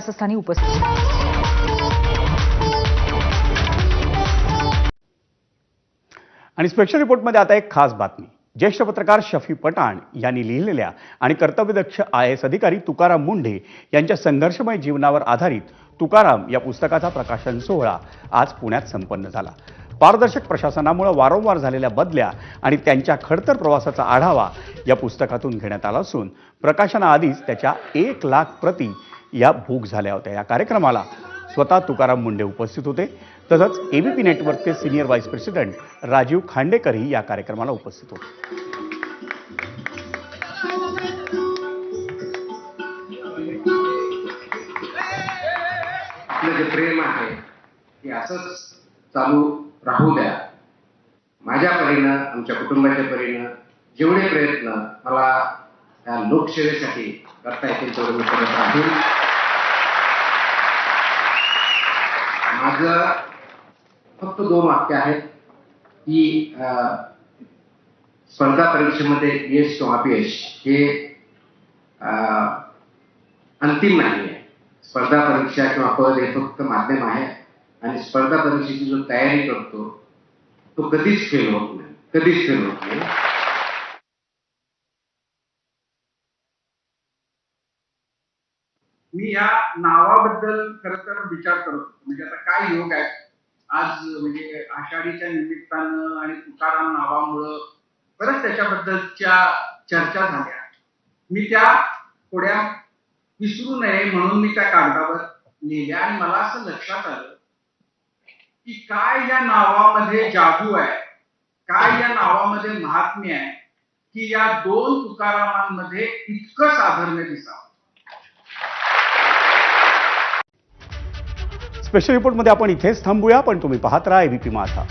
स्थानी उपस्थित. आणि स्पेशल रिपोर्टमध्ये आता एक खास बातमी. ज्येष्ठ पत्रकार शफी पठाण यांनी लिहिलेल्या आणि कर्तव्यदक्ष IAS अधिकारी तुकाराम मुंढे यांच्या संघर्षमय जीवनावर आधारित तुकाराम या पुस्तकाचा प्रकाशन सोहळा आज पुण्यात संपन्न झाला. पारदर्शक प्रशासनामुळे वारंवार झालेल्या बदल्या आणि त्यांच्या खडतर प्रवासाचा आढावा या पुस्तकातून घेण्यात आला असून प्रकाशनाआधीच त्याच्या 1 लाख प्रती या बुक झाल्या होत्या. या कार्यक्रमाला स्वतः तुकाराम मुंढे उपस्थित होते. तसंच ABP नेटवर्कचे सिनियर व्हाईस प्रेसिडेंट राजीव खांडेकरही या कार्यक्रमाला उपस्थित होते. आपलं जे प्रेम आहे ते असंच चालू राहू द्या. माझ्या परीनं, आमच्या कुटुंबाच्या परीनं जेवढे प्रयत्न मला या लोकसेवेसाठी करता येतील तेवढे मी करत राहील. माझं फक्त 2 वाक्य आहेत की स्पर्धा परीक्षेमध्ये यश किंवा अपयश हे अंतिम नाही आहे. स्पर्धा परीक्षा किंवा पद हे फक्त माध्यम आहे आणि स्पर्धा परीक्षेची जो तयारी करतो तो कधीच फेल होत नाही, कधीच फेल होत नाही. मी या नावाबद्दल खरं तर विचार करतो. म्हणजे आता काय योग आहे आज, म्हणजे आषाढीच्या निमित्तानं आणि तुकाराम नावामुळं बरंच त्याच्याबद्दलच्या चर्चा झाल्या. मी त्या थोड्या विसरू नये म्हणून मी त्या कागदावर लिहिल्या आणि मला असं लक्षात आलं की काय या नावामध्ये जादू आहे, काय या नावामध्ये महात्म्य आहे की या 2 तुकारामांमध्ये इतकं साधर्म्य दिसावं. स्पेशल रिपोर्टमध्ये आपण इथेच थांबूया, पण तुम्ही पाहत राहा ABP माझा.